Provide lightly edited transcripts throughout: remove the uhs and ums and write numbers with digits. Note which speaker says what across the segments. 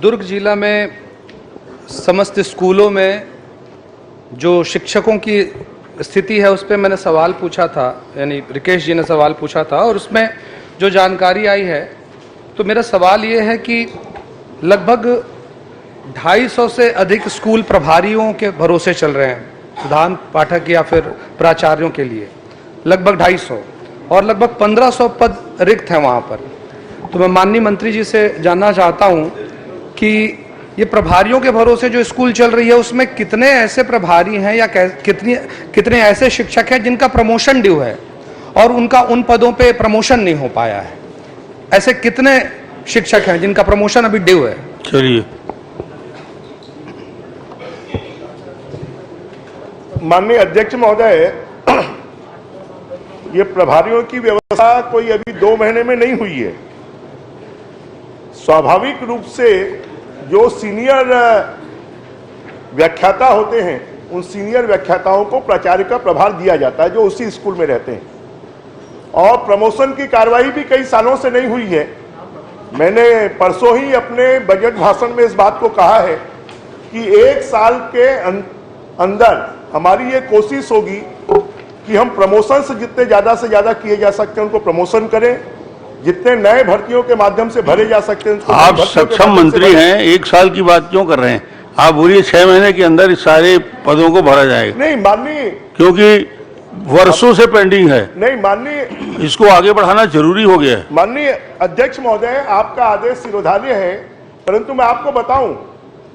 Speaker 1: दुर्ग जिला में समस्त स्कूलों में जो शिक्षकों की स्थिति है उस पर मैंने सवाल पूछा था, यानी रिकेश जी ने सवाल पूछा था और उसमें जो जानकारी आई है, तो मेरा सवाल ये है कि लगभग 250 से अधिक स्कूल प्रभारियों के भरोसे चल रहे हैं, प्रधान पाठक या फिर प्राचार्यों के लिए लगभग 250 और लगभग 1500 पद रिक्त हैं वहाँ पर। तो मैं माननीय मंत्री जी से जानना चाहता हूँ कि ये प्रभारियों के भरोसे जो स्कूल चल रही है उसमें कितने ऐसे प्रभारी हैं या कितने ऐसे शिक्षक हैं जिनका प्रमोशन ड्यू है और उनका उन पदों पे प्रमोशन नहीं हो पाया है? ऐसे कितने शिक्षक हैं जिनका प्रमोशन अभी ड्यू है?
Speaker 2: चलिए,
Speaker 3: माननीय अध्यक्ष महोदय, ये प्रभारियों की व्यवस्था कोई अभी 2 महीने में नहीं हुई है। स्वाभाविक रूप से जो सीनियर व्याख्याता होते हैं उन सीनियर व्याख्याताओं को प्राचार्य का प्रभार दिया जाता है जो उसी स्कूल में रहते हैं, और प्रमोशन की कार्रवाई भी कई सालों से नहीं हुई है। मैंने परसों ही अपने बजट भाषण में इस बात को कहा है कि 1 साल के अंदर हमारी ये कोशिश होगी कि हम प्रमोशन से जितने ज़्यादा से ज़्यादा किए जा सकते हैं उनको प्रमोशन करें, जितने नए भर्तियों के माध्यम से भरे जा सकते हैं।
Speaker 2: आप सक्षम मंत्री हैं, 1 साल की बात क्यों कर रहे हैं? आप बोलिए 6 महीने के अंदर इस सारे पदों को भरा जाएगा।
Speaker 3: नहीं माननीय,
Speaker 2: क्योंकि वर्षों से पेंडिंग है।
Speaker 3: नहीं माननीय,
Speaker 2: इसको आगे बढ़ाना जरूरी हो गया है।
Speaker 3: माननीय अध्यक्ष महोदय, आपका आदेश शिरोधार्य है, परंतु मैं आपको बताऊं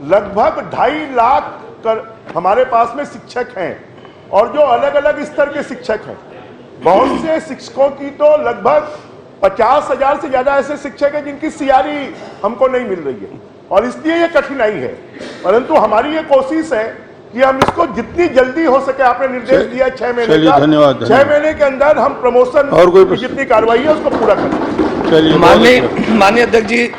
Speaker 3: लगभग 2.5 लाख हमारे पास में शिक्षक हैं और जो अलग अलग स्तर के शिक्षक हैं। बहुत से शिक्षकों की तो लगभग 50,000 से ज्यादा ऐसे शिक्षक हैं जिनकी सीआरई हमको नहीं मिल रही है और इसलिए ये कठिनाई है। परंतु हमारी ये कोशिश है कि हम इसको जितनी जल्दी हो सके, आपने निर्देश दिया 6 महीने का,
Speaker 2: धन्यवाद।
Speaker 3: 6 महीने के अंदर हम प्रमोशन
Speaker 2: और कोई
Speaker 3: की जितनी कार्रवाई है उसको पूरा करें।
Speaker 2: चलिए,
Speaker 1: माननीय अध्यक्ष जी,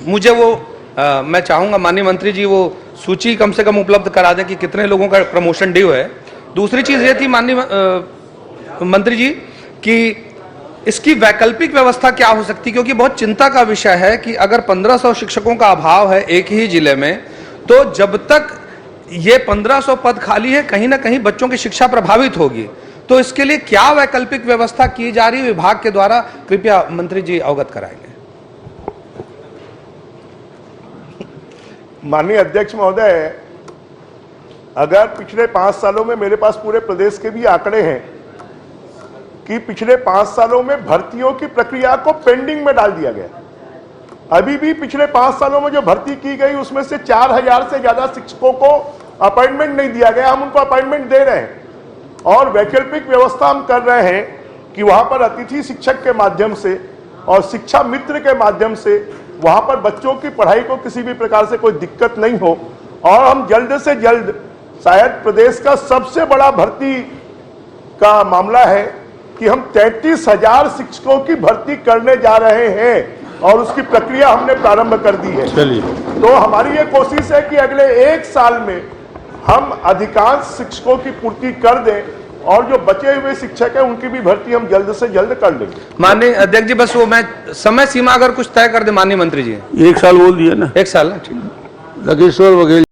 Speaker 1: मुझे वो मैं चाहूंगा माननीय मंत्री जी वो सूची कम से कम उपलब्ध करा दें कि कितने लोगों का प्रमोशन ड्यू है। दूसरी चीज ये थी माननीय मंत्री जी कि इसकी वैकल्पिक व्यवस्था क्या हो सकती, क्योंकि बहुत चिंता का विषय है कि अगर 1500 शिक्षकों का अभाव है एक ही जिले में, तो जब तक ये 1500 पद खाली है कहीं ना कहीं बच्चों की शिक्षा प्रभावित होगी। तो इसके लिए क्या वैकल्पिक व्यवस्था की जा रही है विभाग के द्वारा, कृपया मंत्री जी अवगत कराएंगे।
Speaker 3: माननीय अध्यक्ष महोदय, अगर पिछले 5 सालों में मेरे पास पूरे प्रदेश के भी आंकड़े हैं कि पिछले 5 सालों में भर्तियों की प्रक्रिया को पेंडिंग में डाल दिया गया। अभी भी पिछले 5 सालों में जो भर्ती की गई उसमें से 4000 से ज्यादा शिक्षकों को अपॉइंटमेंट नहीं दिया गया। हम उनको अपॉइंटमेंट दे रहे हैं और वैकल्पिक व्यवस्था हम कर रहे हैं कि वहां पर अतिथि शिक्षक के माध्यम से और शिक्षा मित्र के माध्यम से वहां पर बच्चों की पढ़ाई को किसी भी प्रकार से कोई दिक्कत नहीं हो। और हम जल्द से जल्द, शायद प्रदेश का सबसे बड़ा भर्ती का मामला है कि हम 33,000 शिक्षकों की भर्ती करने जा रहे हैं और उसकी प्रक्रिया हमने प्रारंभ कर दी है।
Speaker 2: चलिए,
Speaker 3: तो हमारी ये कोशिश है कि अगले 1 साल में हम अधिकांश शिक्षकों की पूर्ति कर दें और जो बचे हुए शिक्षक हैं उनकी भी भर्ती हम जल्द से जल्द कर लेंगे।
Speaker 1: माननीय अध्यक्ष जी, बस वो मैं समय सीमा अगर कुछ तय कर दे माननीय मंत्री जी।
Speaker 2: 1 साल बोल दिया ना,
Speaker 1: 1 साल।
Speaker 2: लकेश्वर बघेल।